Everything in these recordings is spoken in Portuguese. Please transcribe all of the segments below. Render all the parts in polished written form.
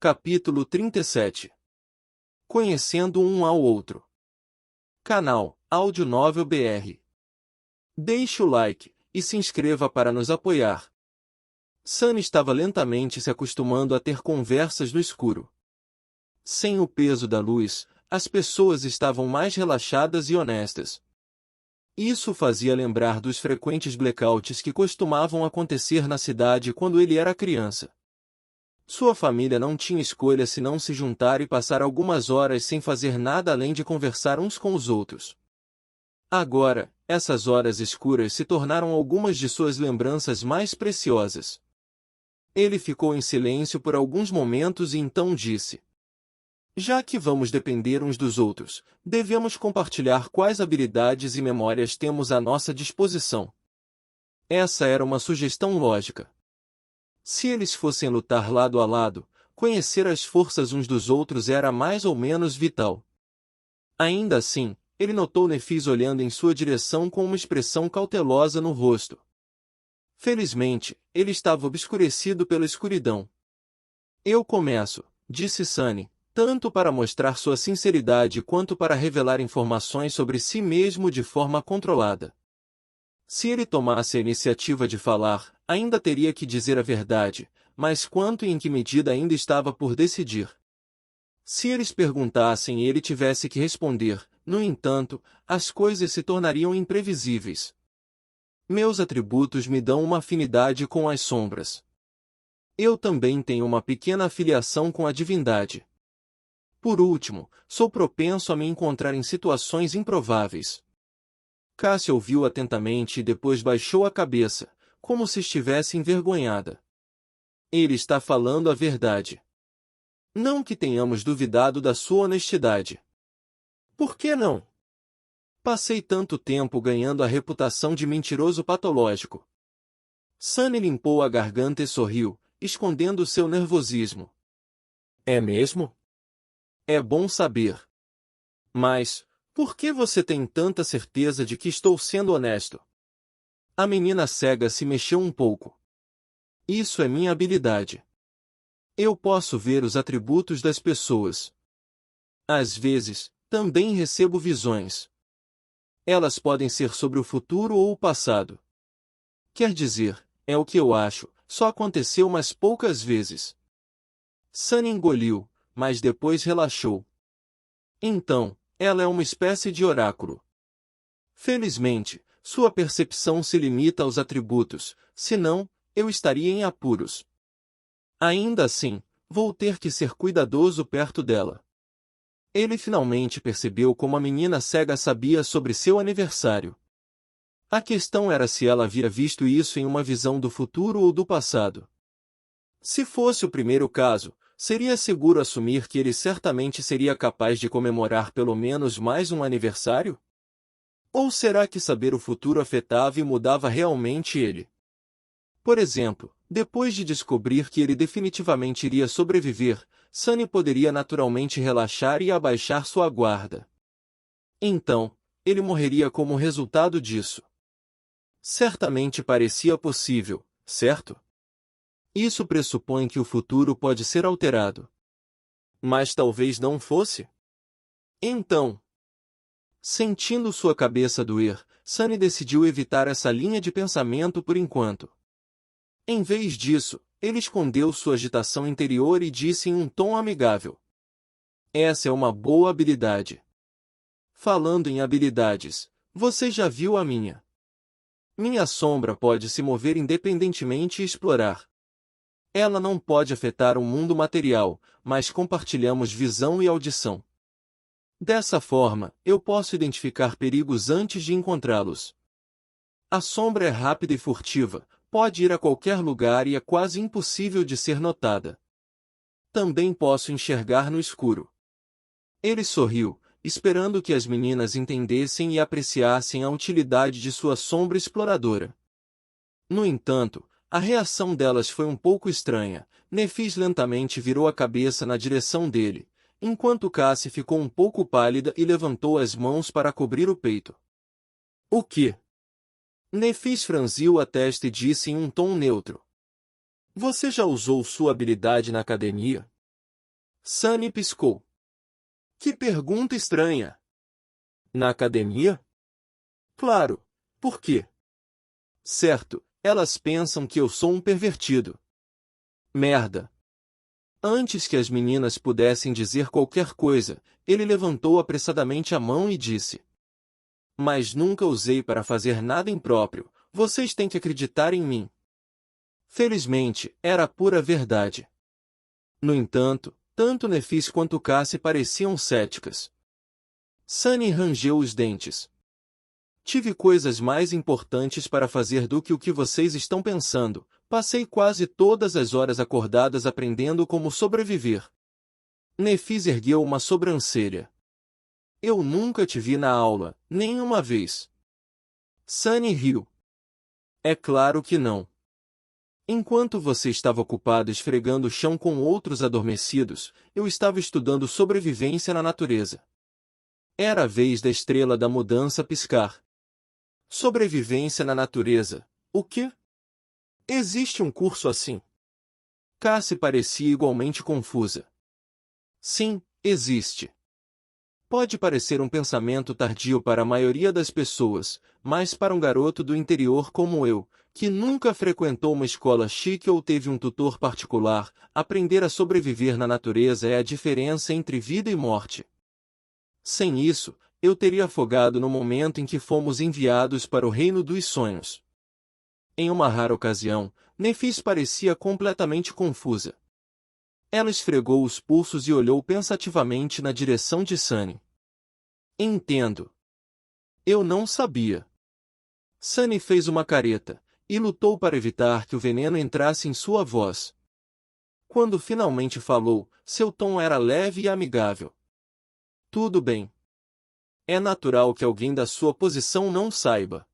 Capítulo 37. Conhecendo um ao outro. Canal Áudio Novel BR. Deixe o like e se inscreva para nos apoiar. Sunny estava lentamente se acostumando a ter conversas no escuro. Sem o peso da luz, as pessoas estavam mais relaxadas e honestas. Isso fazia lembrar dos frequentes blackouts que costumavam acontecer na cidade quando ele era criança. Sua família não tinha escolha senão se juntar e passar algumas horas sem fazer nada além de conversar uns com os outros. Agora, essas horas escuras se tornaram algumas de suas lembranças mais preciosas. Ele ficou em silêncio por alguns momentos e então disse: "Já que vamos depender uns dos outros, devemos compartilhar quais habilidades e memórias temos à nossa disposição." Essa era uma sugestão lógica. Se eles fossem lutar lado a lado, conhecer as forças uns dos outros era mais ou menos vital. Ainda assim, ele notou Nefis olhando em sua direção com uma expressão cautelosa no rosto. Felizmente, ele estava obscurecido pela escuridão. "Eu começo", disse Sunny, tanto para mostrar sua sinceridade quanto para revelar informações sobre si mesmo de forma controlada. Se ele tomasse a iniciativa de falar, ainda teria que dizer a verdade, mas quanto e em que medida ainda estava por decidir. Se eles perguntassem e ele tivesse que responder, no entanto, as coisas se tornariam imprevisíveis. "Meus atributos me dão uma afinidade com as sombras. Eu também tenho uma pequena afiliação com a divindade. Por último, sou propenso a me encontrar em situações improváveis." Cassie ouviu atentamente e depois baixou a cabeça, como se estivesse envergonhada. Ele está falando a verdade. Não que tenhamos duvidado da sua honestidade. Por que não? Passei tanto tempo ganhando a reputação de mentiroso patológico. Sunny limpou a garganta e sorriu, escondendo seu nervosismo. "É mesmo? É bom saber. Mas, por que você tem tanta certeza de que estou sendo honesto?" A menina cega se mexeu um pouco. "Isso é minha habilidade. Eu posso ver os atributos das pessoas. Às vezes, também recebo visões. Elas podem ser sobre o futuro ou o passado. Quer dizer, é o que eu acho, só aconteceu umas poucas vezes." Sunny engoliu, mas depois relaxou. "Então, ela é uma espécie de oráculo. Felizmente, sua percepção se limita aos atributos, senão, eu estaria em apuros. Ainda assim, vou ter que ser cuidadoso perto dela." Ele finalmente percebeu como a menina cega sabia sobre seu aniversário. A questão era se ela havia visto isso em uma visão do futuro ou do passado. Se fosse o primeiro caso, seria seguro assumir que ele certamente seria capaz de comemorar pelo menos mais um aniversário? Ou será que saber o futuro afetava e mudava realmente ele? Por exemplo, depois de descobrir que ele definitivamente iria sobreviver, Sunny poderia naturalmente relaxar e abaixar sua guarda. Então, ele morreria como resultado disso. Certamente parecia possível, certo? Isso pressupõe que o futuro pode ser alterado. Mas talvez não fosse? Então, sentindo sua cabeça doer, Sunny decidiu evitar essa linha de pensamento por enquanto. Em vez disso, ele escondeu sua agitação interior e disse em um tom amigável: "Essa é uma boa habilidade. Falando em habilidades, você já viu a minha? Minha sombra pode se mover independentemente e explorar. Ela não pode afetar o mundo material, mas compartilhamos visão e audição. Dessa forma, eu posso identificar perigos antes de encontrá-los. A sombra é rápida e furtiva, pode ir a qualquer lugar e é quase impossível de ser notada. Também posso enxergar no escuro." Ele sorriu, esperando que as meninas entendessem e apreciassem a utilidade de sua sombra exploradora. No entanto, a reação delas foi um pouco estranha. Nefis lentamente virou a cabeça na direção dele, enquanto Cassie ficou um pouco pálida e levantou as mãos para cobrir o peito. "O quê?" Nefis franziu a testa e disse em um tom neutro: "Você já usou sua habilidade na academia?" Sunny piscou. Que pergunta estranha. Na academia? Claro. Por quê? Certo, elas pensam que eu sou um pervertido. Merda. Antes que as meninas pudessem dizer qualquer coisa, ele levantou apressadamente a mão e disse: Mas nunca usei para fazer nada impróprio, vocês têm que acreditar em mim. Felizmente, era a pura verdade. No entanto, tanto Nefis quanto Cassie pareciam céticas. Sunny rangeu os dentes. Tive coisas mais importantes para fazer do que o que vocês estão pensando. Passei quase todas as horas acordadas aprendendo como sobreviver. Nefis ergueu uma sobrancelha. Eu nunca te vi na aula, nem uma vez. Sunny riu. É claro que não. Enquanto você estava ocupado esfregando o chão com outros adormecidos, eu estava estudando sobrevivência na natureza. Era a vez da estrela da mudança piscar. Sobrevivência na natureza. O quê? Existe um curso assim? Cassie parecia igualmente confusa. Sim, existe. Pode parecer um pensamento tardio para a maioria das pessoas, mas para um garoto do interior como eu, que nunca frequentou uma escola chique ou teve um tutor particular, aprender a sobreviver na natureza é a diferença entre vida e morte. Sem isso, eu teria afogado no momento em que fomos enviados para o reino dos sonhos. Em uma rara ocasião, Nefis parecia completamente confusa. Ela esfregou os pulsos e olhou pensativamente na direção de Sunny. Entendo. Eu não sabia. Sunny fez uma careta, e lutou para evitar que o veneno entrasse em sua voz. Quando finalmente falou, seu tom era leve e amigável. Tudo bem. É natural que alguém da sua posição não saiba.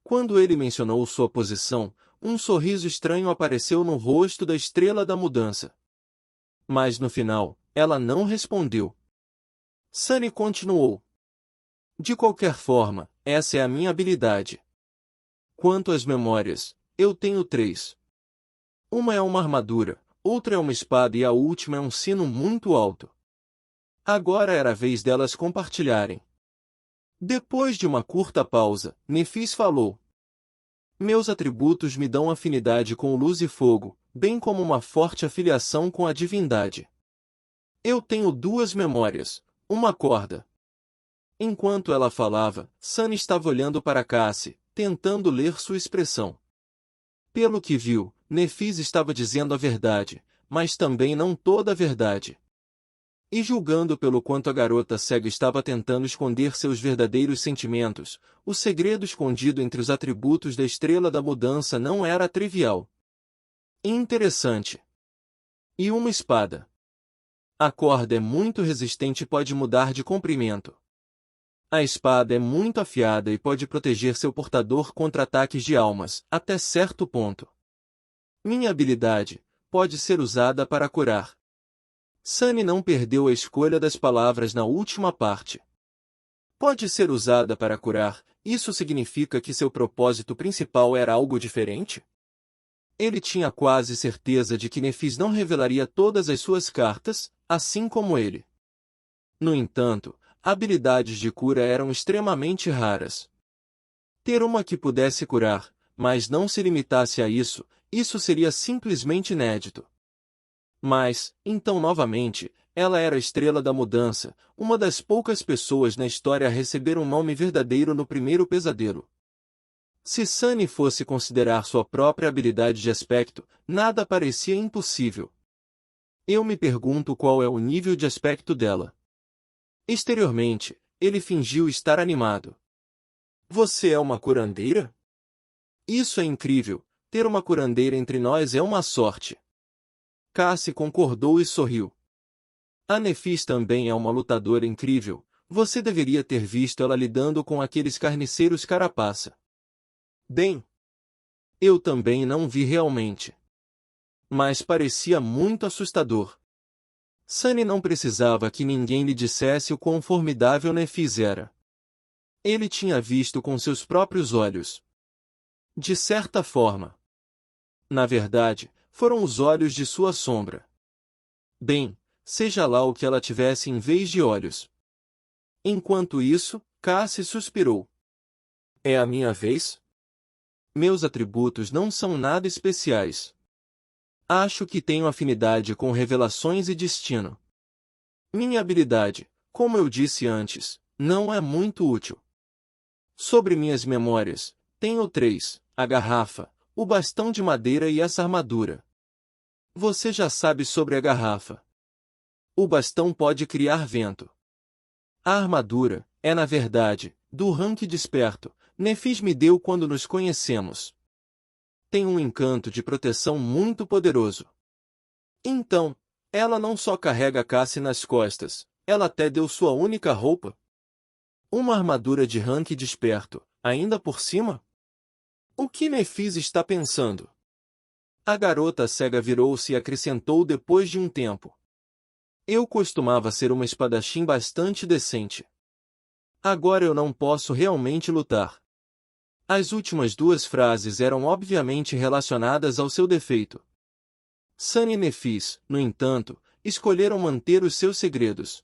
Quando ele mencionou sua posição, um sorriso estranho apareceu no rosto da estrela da mudança. Mas no final, ela não respondeu. Sunny continuou. De qualquer forma, essa é a minha habilidade. Quanto às memórias, eu tenho 3. Uma é uma armadura, outra é uma espada e a última é um sino muito alto. Agora era a vez delas compartilharem. Depois de uma curta pausa, Nefis falou. Meus atributos me dão afinidade com luz e fogo, bem como uma forte afiliação com a divindade. Eu tenho 2 memórias, uma corda. Enquanto ela falava, Sunny estava olhando para Cassie, tentando ler sua expressão. Pelo que viu, Nefis estava dizendo a verdade, mas também não toda a verdade. E julgando pelo quanto a garota cega estava tentando esconder seus verdadeiros sentimentos, o segredo escondido entre os atributos da estrela da mudança não era trivial. Interessante. E uma espada. A corda é muito resistente e pode mudar de comprimento. A espada é muito afiada e pode proteger seu portador contra ataques de almas, até certo ponto. Minha habilidade pode ser usada para curar. Sunny não perdeu a escolha das palavras na última parte. Pode ser usada para curar, isso significa que seu propósito principal era algo diferente? Ele tinha quase certeza de que Nefis não revelaria todas as suas cartas, assim como ele. No entanto, habilidades de cura eram extremamente raras. Ter uma que pudesse curar, mas não se limitasse a isso, isso seria simplesmente inédito. Mas, então novamente, ela era a estrela da mudança, uma das poucas pessoas na história a receber um nome verdadeiro no primeiro pesadelo. Se Sunny fosse considerar sua própria habilidade de aspecto, nada parecia impossível. Eu me pergunto qual é o nível de aspecto dela. Exteriormente, ele fingiu estar animado. Você é uma curandeira? Isso é incrível, ter uma curandeira entre nós é uma sorte. Cassie concordou e sorriu. A Nefis também é uma lutadora incrível, você deveria ter visto ela lidando com aqueles carniceiros carapaça. Bem, eu também não vi realmente. Mas parecia muito assustador. Sunny não precisava que ninguém lhe dissesse o quão formidável Nefis era. Ele tinha visto com seus próprios olhos. De certa forma. Na verdade, foram os olhos de sua sombra. Bem, seja lá o que ela tivesse em vez de olhos. Enquanto isso, Cassie suspirou. É a minha vez? Meus atributos não são nada especiais. Acho que tenho afinidade com revelações e destino. Minha habilidade, como eu disse antes, não é muito útil. Sobre minhas memórias, tenho 3, a garrafa, o bastão de madeira e essa armadura. Você já sabe sobre a garrafa. O bastão pode criar vento. A armadura é, na verdade, do rank desperto, Nefis me deu quando nos conhecemos. Tem um encanto de proteção muito poderoso. Então, ela não só carrega Cassie nas costas, ela até deu sua única roupa. Uma armadura de rank desperto, ainda por cima? O que Nefis está pensando? A garota cega virou-se e acrescentou depois de um tempo. Eu costumava ser uma espadachim bastante decente. Agora eu não posso realmente lutar. As últimas 2 frases eram obviamente relacionadas ao seu defeito. Sunny e Nefis, no entanto, escolheram manter os seus segredos.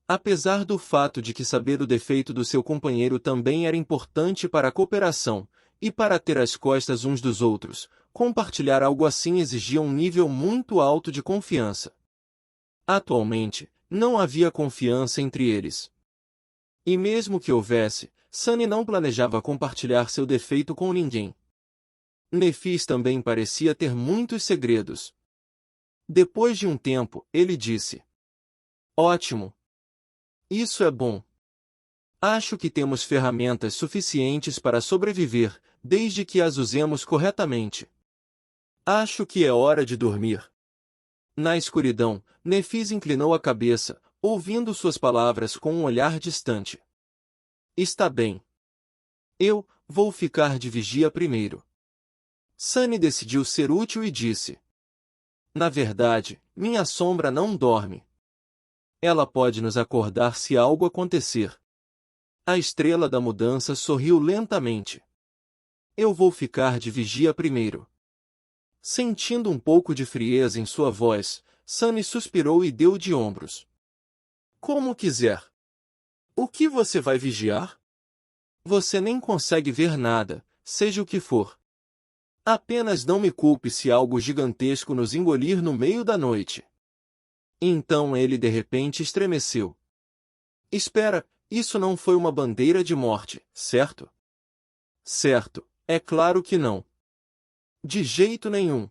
Apesar do fato de que saber o defeito do seu companheiro também era importante para a cooperação, e para ter as costas uns dos outros, compartilhar algo assim exigia um nível muito alto de confiança. Atualmente, não havia confiança entre eles. E mesmo que houvesse, Sunny não planejava compartilhar seu defeito com ninguém. Nefis também parecia ter muitos segredos. Depois de um tempo, ele disse: Ótimo. Isso é bom. Acho que temos ferramentas suficientes para sobreviver, desde que as usemos corretamente. Acho que é hora de dormir. Na escuridão, Nefis inclinou a cabeça, ouvindo suas palavras com um olhar distante. Está bem. Eu vou ficar de vigia primeiro. Sunny decidiu ser útil e disse: Na verdade, minha sombra não dorme. Ela pode nos acordar se algo acontecer. A estrela da mudança sorriu lentamente. Eu vou ficar de vigia primeiro. Sentindo um pouco de frieza em sua voz, Sunny suspirou e deu de ombros. Como quiser. O que você vai vigiar? Você nem consegue ver nada, seja o que for. Apenas não me culpe se algo gigantesco nos engolir no meio da noite. Então ele de repente estremeceu. Espera, isso não foi uma bandeira de morte, certo? Certo, é claro que não. De jeito nenhum.